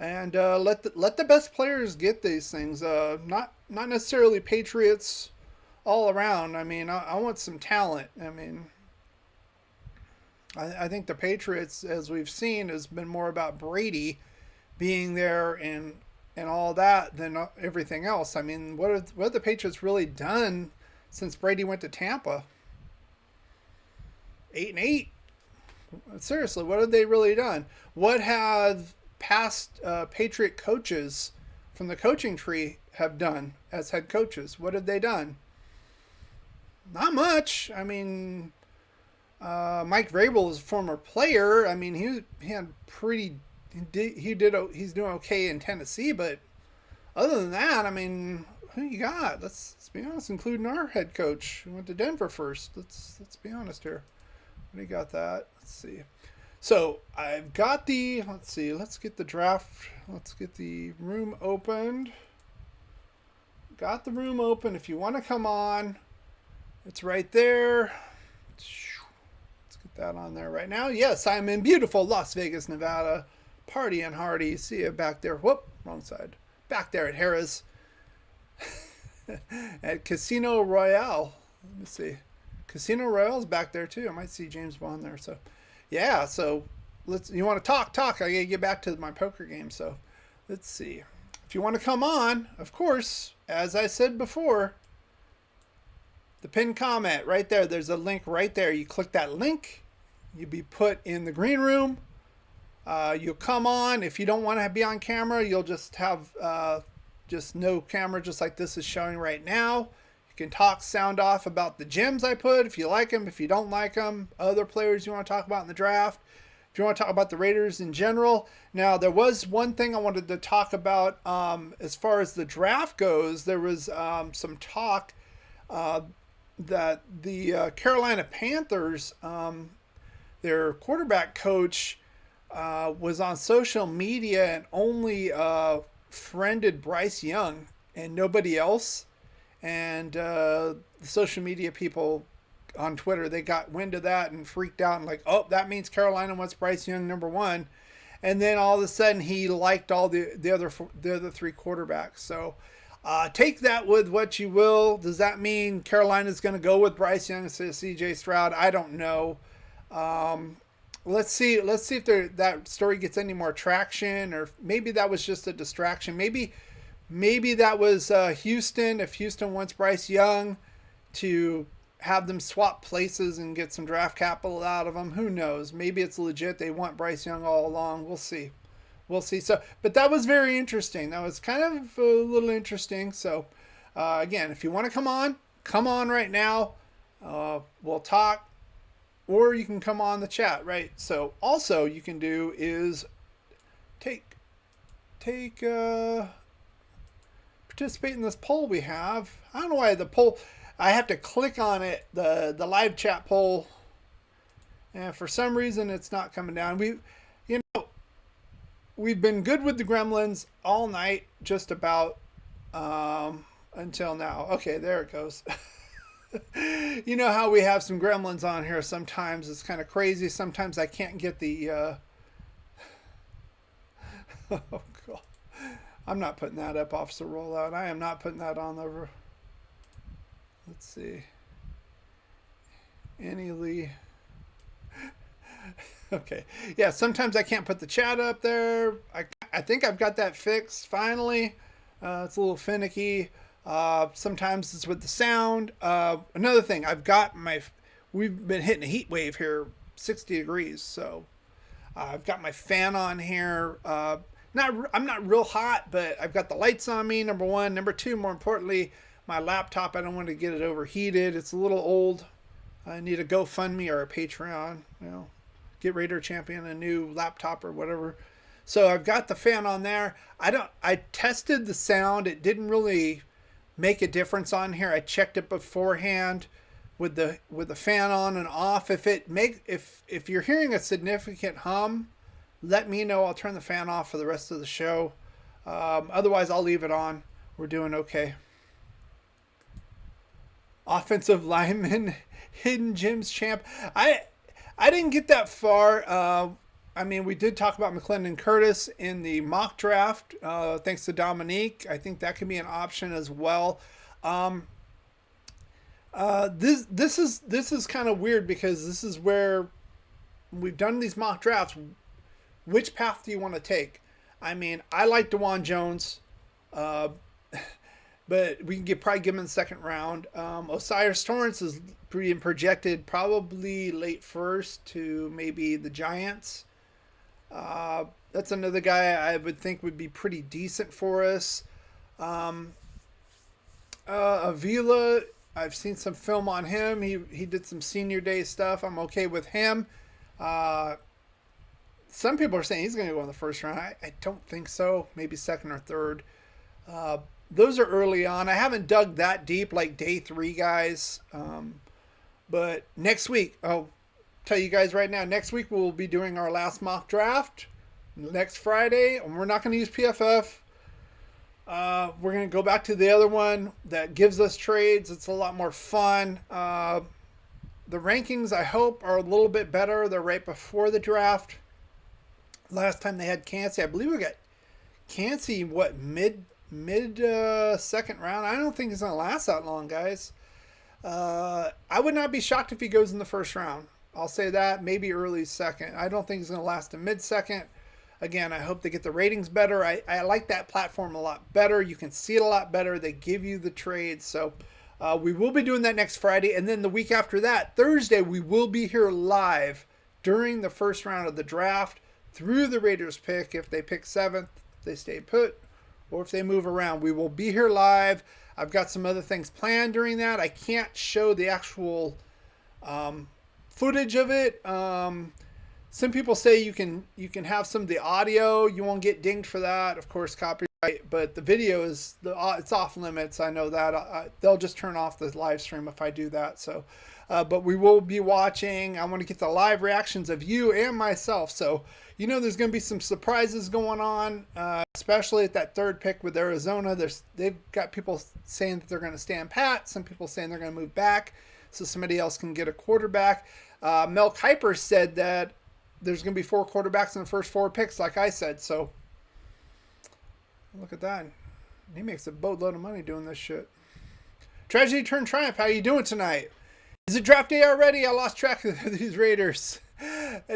and let the best players get these things. Not necessarily Patriots all around. I mean, I want some talent. I mean, I think the Patriots, as we've seen, has been more about Brady being there and all that than everything else. I mean, what have the Patriots really done since Brady went to Tampa? 8-8. Seriously, what have they really done? What have past Patriot coaches from the coaching tree have done as head coaches? What have they done? Not much. I mean, Mike Vrabel is a former player. I mean, he had pretty. He's doing okay in Tennessee, but other than that, I mean, who you got? Let's be honest, including our head coach who went to Denver first. Let's be honest here. What do you got that? Let's see. So I've got the. Let's see. Let's get the draft. Let's get the room opened. Got the room open. If you want to come on, it's right there. Let's get that on there right now. Yes, I'm in beautiful Las Vegas, Nevada. Party and Hardy. See you back there. Whoop, wrong side. Back there at Harrah's. At Casino Royale. Let me see. Casino Royale's back there too. I might see James Bond there. So, yeah. So, you want to talk? I gotta get back to my poker game. So, let's see. If you want to come on, of course, as I said before, the pinned comment right there. There's a link right there. You click that link, you'll be put in the green room. You'll come on. If you don't want to be on camera, you'll just have just no camera, just like this is showing right now. You can talk sound off about the gems I put, if you like them, if you don't like them, other players you want to talk about in the draft, if you want to talk about the Raiders in general. Now, there was one thing I wanted to talk about as far as the draft goes. There was some talk that the Carolina Panthers, their quarterback coach, was on social media and only friended Bryce Young and nobody else. And the social media people on Twitter, they got wind of that and freaked out and like, oh, that means Carolina wants Bryce Young number one. And then all of a sudden he liked all the other three quarterbacks. So take that with what you will. Does that mean Carolina's going to go with Bryce Young instead of C.J. Stroud? I don't know. Let's see if that story gets any more traction, or maybe that was just a distraction. Maybe that was Houston. If Houston wants Bryce Young, to have them swap places and get some draft capital out of him. Who knows? Maybe it's legit. They want Bryce Young all along. We'll see. So, but that was very interesting. That was kind of a little interesting. So, again, if you want to come on right now. We'll talk. Or you can come on the chat, right? So also you can do is participate in this poll we have. I don't know why the poll, I have to click on it, the live chat poll, and for some reason it's not coming down. We've been good with the gremlins all night, just about until now. Okay, there it goes. You know how we have some gremlins on here sometimes. It's kind of crazy. Sometimes I can't get the oh god, I'm not putting that up off the rollout. I am not putting that on the, let's see, Annie Lee. Okay, yeah, sometimes I can't put the chat up there. I think I've got that fixed finally. It's a little finicky. Sometimes it's with the sound. Another thing, we've been hitting a heat wave here, 60 degrees. So I've got my fan on here. I'm not real hot, but I've got the lights on me, number one. Number two, more importantly, my laptop. I don't want to get it overheated. It's a little old. I need a GoFundMe or a Patreon. You know, get Raider Champion a new laptop or whatever. So I've got the fan on there. I tested the sound. It didn't really make a difference on here. I checked it beforehand with the fan on and off. If you're hearing a significant hum, let me know. I'll turn the fan off for the rest of the show. Otherwise, I'll leave it on. We're doing okay. Offensive lineman, hidden gems champ. I didn't get that far. I mean, we did talk about McClendon Curtis in the mock draft. Thanks to Dominique, I think that could be an option as well. This is kind of weird because this is where we've done these mock drafts. Which path do you want to take? I mean, I like DeJuan Jones, but we can probably give him in the second round. Osiris Torrance is being projected probably late first to maybe the Giants. That's another guy I would think would be pretty decent for us. Avila, I've seen some film on him. He did some senior day stuff. I'm okay with him. Some people are saying he's going to go in the first round. I don't think so. Maybe second or third. Those are early on. I haven't dug that deep like day 3 guys. But next week, I'll tell you guys right now, next week we'll be doing our last mock draft. Next Friday, and we're not going to use PFF. We're going to go back to the other one that gives us trades. It's a lot more fun. The rankings, I hope, are a little bit better. They're right before the draft. Last time they had Cansey, I believe we got Cansey, mid second round. I don't think it's going to last that long, guys. I would not be shocked if he goes in the first round. I'll say that. Maybe early second. I don't think he's going to last a mid-second. Again, I hope they get the ratings better. I like that platform a lot better. You can see it a lot better. They give you the trades. So we will be doing that next Friday. And then the week after that, Thursday, we will be here live during the first round of the draft through the Raiders pick. If they pick 7th, they stay put, or if they move around. We will be here live. I've got some other things planned during that. I can't show the actual footage of it. Some people say you can have some of the audio. You won't get dinged for that, of course, copyright. But the video is it's off limits. I know that. They'll just turn off the live stream if I do that. So, but we will be watching. I want to get the live reactions of you and myself. So, there's going to be some surprises going on, especially at that third pick with Arizona. They've got people saying that they're going to stand pat. Some people saying they're going to move back so somebody else can get a quarterback. Mel Kiper said that there's going to be 4 quarterbacks in the first 4 picks, like I said. So look at that. He makes a boatload of money doing this shit. Tragedy turned triumph. How you doing tonight? Is it draft day already? I lost track of these Raiders.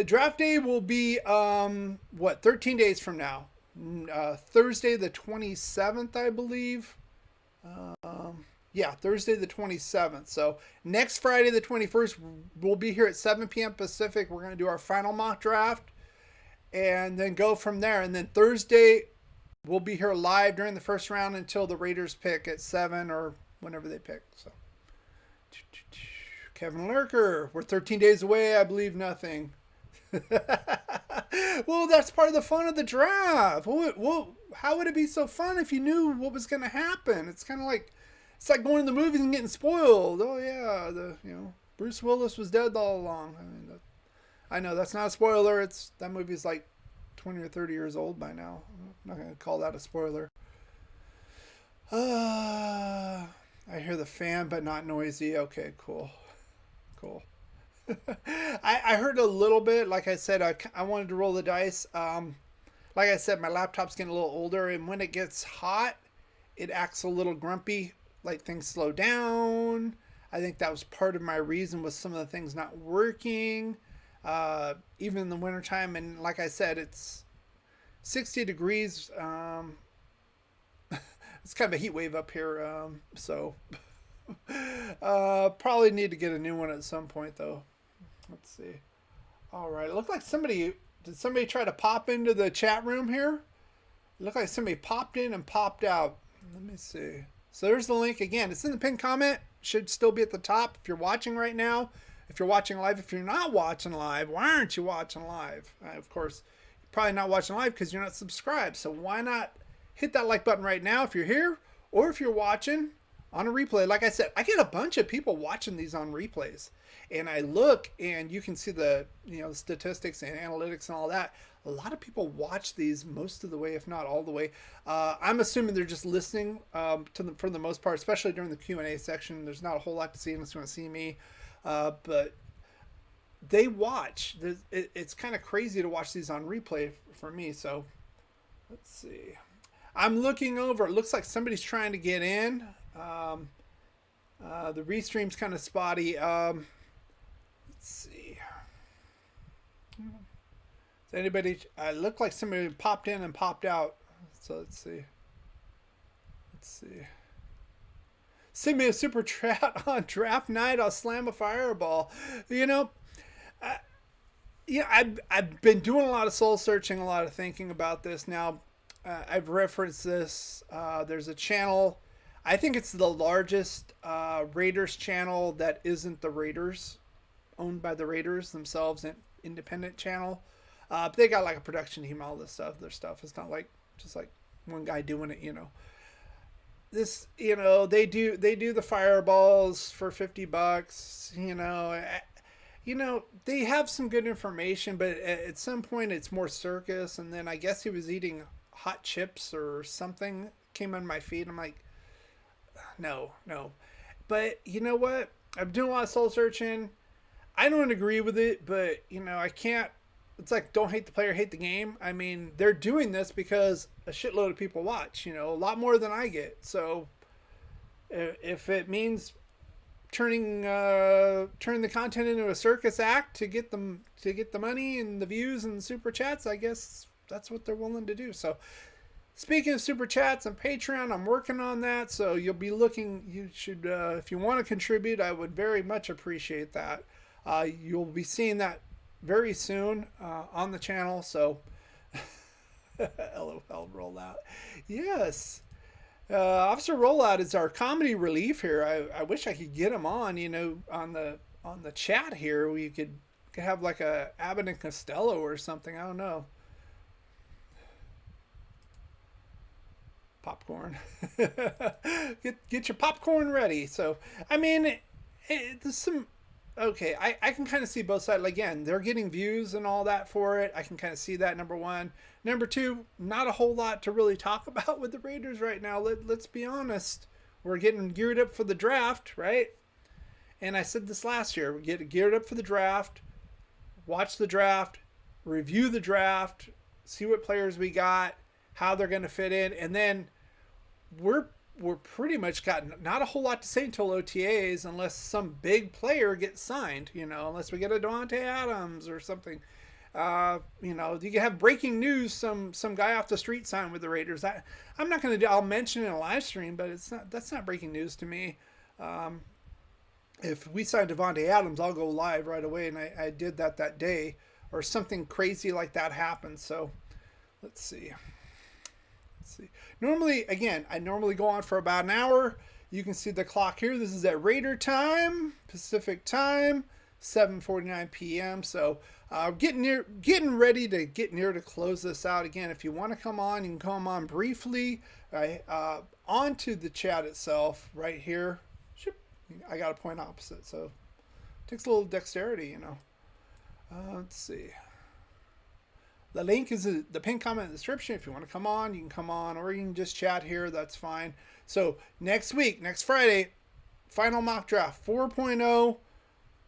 Draft day will be 13 days from now. Thursday the 27th, I believe. Yeah, Thursday the 27th. So next Friday the 21st, we'll be here at 7 p.m. Pacific. We're going to do our final mock draft and then go from there. And then Thursday, we'll be here live during the first round until the Raiders pick at 7 or whenever they pick. So Kevin Lurker, we're 13 days away. I believe nothing. Well, that's part of the fun of the draft. Well, how would it be so fun if you knew what was going to happen? It's kind of like, it's like going to the movies and getting spoiled. Oh yeah, Bruce Willis was dead all along. I mean, I know that's not a spoiler. That movie's like 20 or 30 years old by now. I'm not going to call that a spoiler. I hear the fan, but not noisy. Okay, cool. I heard a little bit. Like I said, I wanted to roll the dice. Like I said, my laptop's getting a little older, and when it gets hot, it acts a little grumpy. Like things slow down. I think that was part of my reason with some of the things not working. Even in the wintertime. And like I said, it's 60 degrees. It's kind of a heat wave up here. So probably need to get a new one at some point though. Let's see. All right. It looked like did somebody try to pop into the chat room here? It looked like somebody popped in and popped out. Let me see. So there's the link again. It's in the pinned comment. Should still be at the top if you're watching right now. If you're watching live, if you're not watching live, why aren't you watching live? Of course, you're probably not watching live because you're not subscribed. So why not hit that like button right now if you're here, or if you're watching on a replay. Like I said, I get a bunch of people watching these on replays, and I look and you can see the statistics and analytics and all that. A lot of people watch these most of the way, if not all the way. I'm assuming they're just listening for the most part, especially during the Q&A section. There's not a whole lot to see unless you want to see me. But they watch. It's kind of crazy to watch these on replay for me. So let's see. I'm looking over. It looks like somebody's trying to get in. The restream's kind of spotty. Let's see. Does anybody? I look like somebody popped in and popped out. So let's see. Send me a super chat on draft night. I'll slam a fireball. I've been doing a lot of soul searching, a lot of thinking about this. Now, I've referenced this. There's a channel. I think it's the largest Raiders channel that isn't the Raiders, owned by the Raiders themselves, an independent channel. They got like a production team, all this stuff. Their stuff. It's not like just like one guy doing it. This, they do the fireballs for $50. They have some good information, but at some point it's more circus. And then I guess he was eating hot chips or something came on my feed. I'm like, no. But you know what? I'm doing a lot of soul searching. I don't agree with it, but I can't. It's like, don't hate the player, hate the game. I mean, they're doing this because a shitload of people watch, a lot more than I get. So if it means turning the content into a circus act to get the money and the views and the super chats, I guess that's what they're willing to do. So speaking of super chats and Patreon, I'm working on that. So you'll be looking, you should, if you want to contribute, I would very much appreciate that. You'll be seeing that very soon on the channel. So LOL rollout. Yes. Officer Rollout is our comedy relief here. I wish I could get him on, on the chat here. We could have like a Abbott and Costello or something. I don't know. Popcorn. get your popcorn ready. So, I mean, there's some... Okay, I can kind of see both sides. Again, they're getting views and all that for it. I can kind of see that, number one. Number two, not a whole lot to really talk about with the Raiders right now. Let's be honest. We're getting geared up for the draft, right? And I said this last year. We're getting geared up for the draft. Watch the draft. Review the draft. See what players we got. How they're going to fit in. And then we're pretty much got not a whole lot to say until OTAs unless some big player gets signed, unless we get a Devontae Adams or something. You can have breaking news, some guy off the street signed with the Raiders. I'm not going to do, I'll mention it in a live stream, but that's not breaking news to me. If we sign Devontae Adams, I'll go live right away, and I did that day, or something crazy like that happened. So let's see. Normally, again, I normally go on for about an hour. You can see the clock here. This is at Raider time, Pacific time, 7:49 p.m. So getting ready to get near to close this out. Again, if you want to come on, you can come on briefly. Onto the chat itself right here. I got a point opposite, so it takes a little dexterity, Let's see. The link is the pinned comment in the description. If you want to come on, you can come on, or you can just chat here. That's fine. So next Friday, final mock draft 4.0.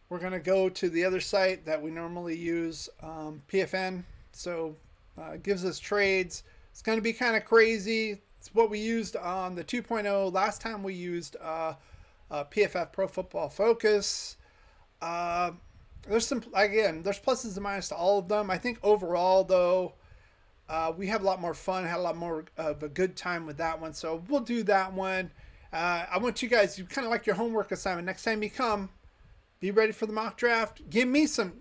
We're going to go to the other site that we normally use, PFN. So it gives us trades. It's going to be kind of crazy. It's what we used on the 2.0. Last time we used PFF Pro Football Focus. There's pluses and minuses to all of them. I think overall, though, we have a lot more fun, had a lot more of a good time with that one. So we'll do that one. I want you guys, you kind of like your homework assignment. Next time you come, be ready for the mock draft. Give me some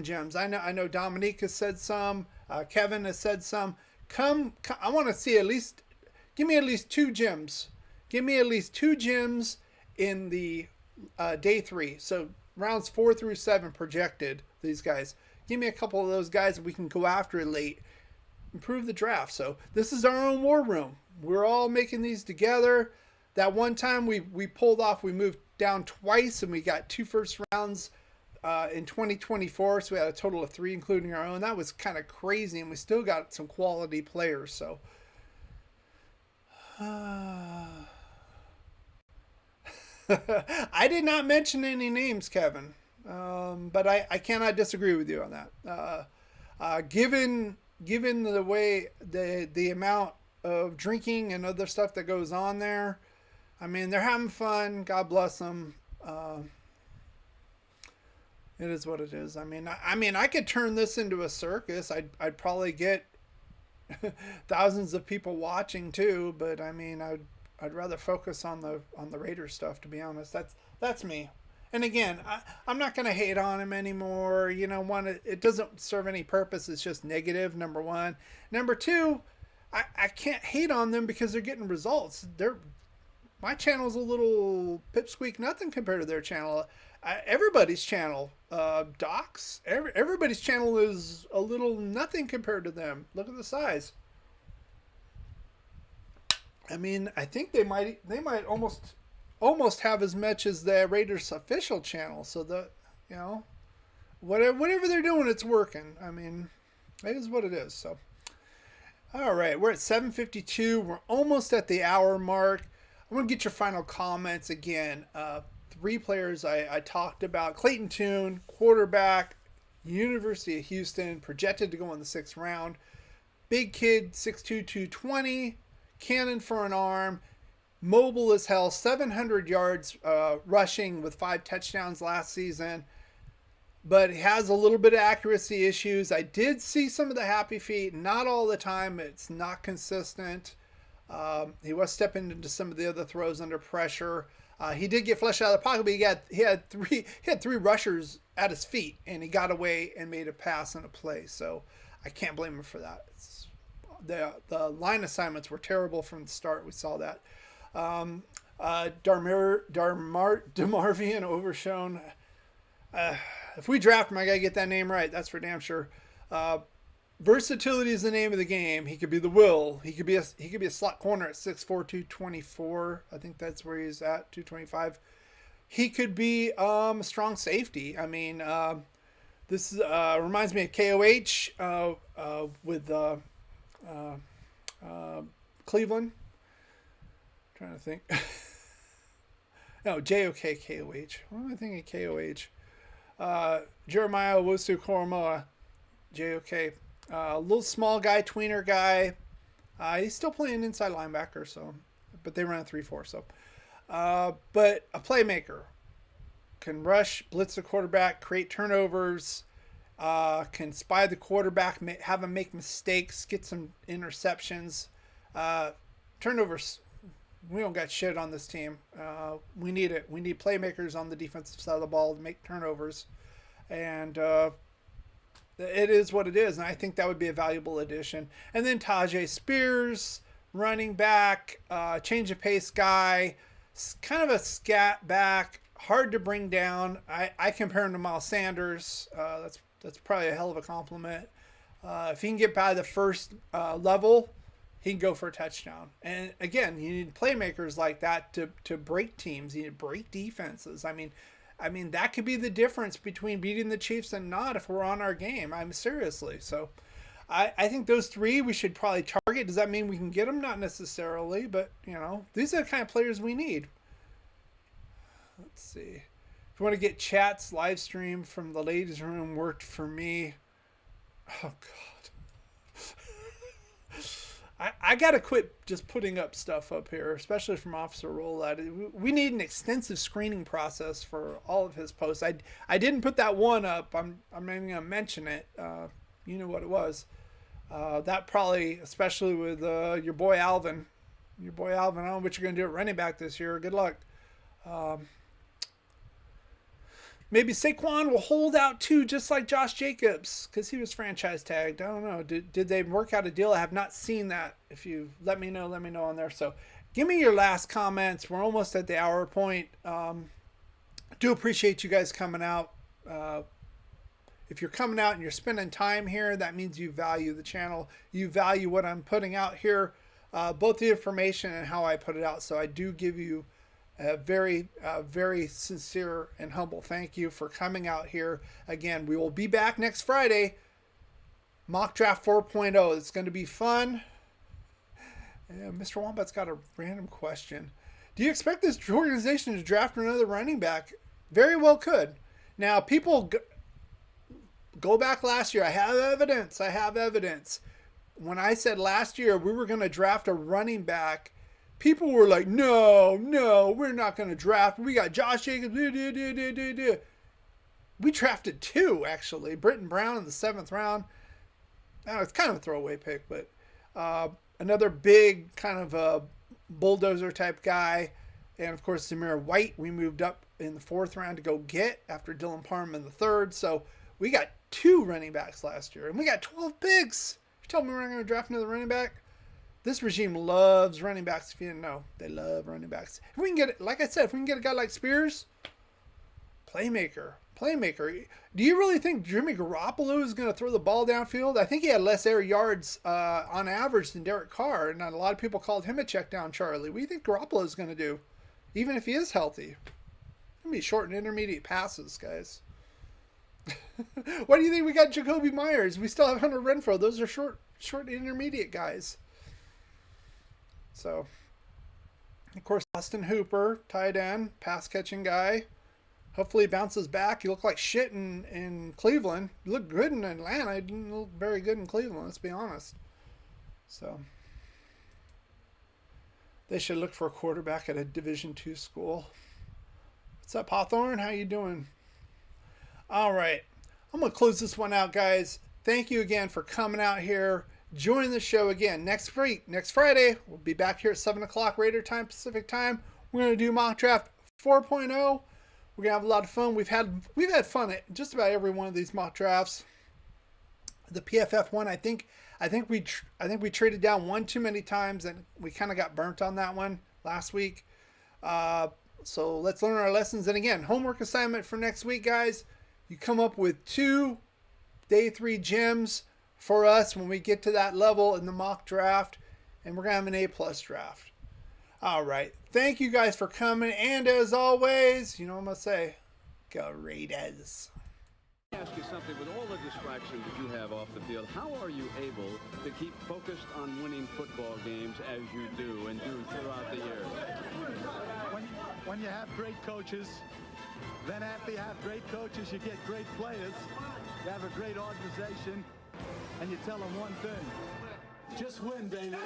gems. I know Dominique has said some. Kevin has said some. Come, I want to see give me at least 2 gems. Give me at least 2 gems in the day 3. So rounds 4 through 7 projected, these guys. Give me a couple of those guys and we can go after it late. Improve the draft. So this is our own war room. We're all making these together. That one time we pulled off, we moved down twice and we got 2 first rounds in 2024. So we had a total of 3, including our own. That was kind of crazy, and we still got some quality players. So I did not mention any names, Kevin, but I cannot disagree with you on that. Given the way the amount of drinking and other stuff that goes on there, I mean, they're having fun. God bless them. It is what it is. I mean, I could turn this into a circus. I'd probably get thousands of people watching too. But I mean, I'd rather focus on the Raiders stuff, to be honest. That's me. And again, I'm not going to hate on him anymore. You know, it doesn't serve any purpose. It's just negative, number one. Number two, I can't hate on them because they're getting results. My channel's a little pipsqueak nothing compared to their channel. Everybody's channel, Docs, everybody's channel is a little nothing compared to them. Look at the size. I mean, I think they might almost have as much as the Raiders official channel. So whatever they're doing, it's working. I mean, it is what it is. So, all right, we're at 7:52. We're almost at the hour mark. I want to get your final comments again. 3 players I talked about. Clayton Tune, quarterback, University of Houston, projected to go in the 6th round. Big kid, 6'2", 220, cannon for an arm, mobile as hell, 700 yards rushing with 5 touchdowns last season. But he has a little bit of accuracy issues. I did see some of the happy feet, not all the time. It's not consistent. He was stepping into some of the other throws under pressure. He did get flushed out of the pocket, but he had three rushers at his feet, and he got away and made a pass and a play. So I can't blame him for that. The line assignments were terrible from the start. We saw that. DeMarvion Overshown. If we draft him, I gotta get that name right. That's for damn sure. Versatility is the name of the game. He could be the will. He could be a slot corner at 6'4", 224. I think that's where he's at, 225. He could be a strong safety. I mean, this reminds me of KOH with Cleveland. I'm trying to think. No, JOK KOH. What am I thinking? KOH. Jeremiah Owusu-Koramoah. JOK. Little small guy, tweener guy. He's still playing inside linebacker, but they run a 3-4. So, but a playmaker, can rush, blitz the quarterback, create turnovers, can spy the quarterback, have him make mistakes, get some interceptions, turnovers. We don't got shit on this team. We need it. We need playmakers on the defensive side of the ball to make turnovers, and it is what it is, and I think that would be a valuable addition. And then Tajay Spears, running back, change of pace guy, kind of a scat back, hard to bring down. I compare him to Miles Sanders. That's probably a hell of a compliment. If he can get by the first level, he can go for a touchdown. And again, you need playmakers like that to break teams. You need to break defenses. I mean, that could be the difference between beating the Chiefs and not if we're on our game. Seriously. So I think those 3 we should probably target. Does that mean we can get them? Not necessarily, but these are the kind of players we need. Let's see. If you want to get chats, live stream from the ladies' room worked for me. Oh God. I got to quit just putting up stuff up here, especially from Officer Rollout. We need an extensive screening process for all of his posts. I didn't put that one up. I'm not even going to mention it. You know what it was. That probably, especially with your boy Alvin. I don't know what you're going to do at running back this year. Good luck. Maybe Saquon will hold out too, just like Josh Jacobs, because he was franchise tagged. I don't know. Did they work out a deal? I have not seen that. If you let me know on there. So give me your last comments. We're almost at the hour point. Do appreciate you guys coming out. If you're coming out and you're spending time here, that means you value the channel. You value what I'm putting out here, both the information and how I put it out. So I do give you a very, very sincere and humble thank you for coming out here. Again, we will be back next Friday. Mock Draft 4.0. It's going to be fun. Mr. Wombat's got a random question. Do you expect this organization to draft another running back? Very well could. Now, people go back last year. I have evidence. When I said last year we were going to draft a running back, people were like, no, we're not going to draft. We got Josh Jacobs. We drafted 2, actually. Britton Brown in the 7th round. Now, it's kind of a throwaway pick, but another big kind of a bulldozer type guy. And, of course, Zamir White we moved up in the 4th round to go get after Dylan Parham in the 3rd. So we got 2 running backs last year. And we got 12 picks. You tell me we're not going to draft another running back? This regime loves running backs. If you didn't know, they love running backs. If we can get, like I said, if we can get a guy like Spears, playmaker. Do you really think Jimmy Garoppolo is going to throw the ball downfield? I think he had less air yards on average than Derek Carr, and a lot of people called him a check down Charlie. What do you think Garoppolo is going to do, even if he is healthy? Going to be short and intermediate passes, guys. What do you think we got Jacoby Myers? We still have Hunter Renfrow. Those are short and intermediate guys. So, of course, Austin Hooper, tight end, pass-catching guy. Hopefully he bounces back. He looked like shit in Cleveland. He looked good in Atlanta. He didn't look very good in Cleveland, let's be honest. So, they should look for a quarterback at a Division II school. What's up, Hawthorne? How you doing? All right. I'm going to close this one out, guys. Thank you again for coming out here. Join the show again next Friday. We'll be back here at 7 o'clock Raider time, Pacific time. We're going to do Mock Draft 4.0. We're going to have a lot of fun. We've had fun at just about every one of these mock drafts. The PFF one, I think we traded down one too many times, and we kind of got burnt on that one last week. So let's learn our lessons. And again, homework assignment for next week, guys. You come up with 2 day 3 gems for us when we get to that level in the mock draft, and we're going to have an A+ draft. All right. Thank you guys for coming, and as always, you know what I'm going to say, go Raiders. Let me ask you something. With all the distractions that you have off the field, how are you able to keep focused on winning football games as you do and do throughout the years? When you have great coaches, then after you have great coaches, you get great players. You have a great organization, and you tell them one thing: just win, baby.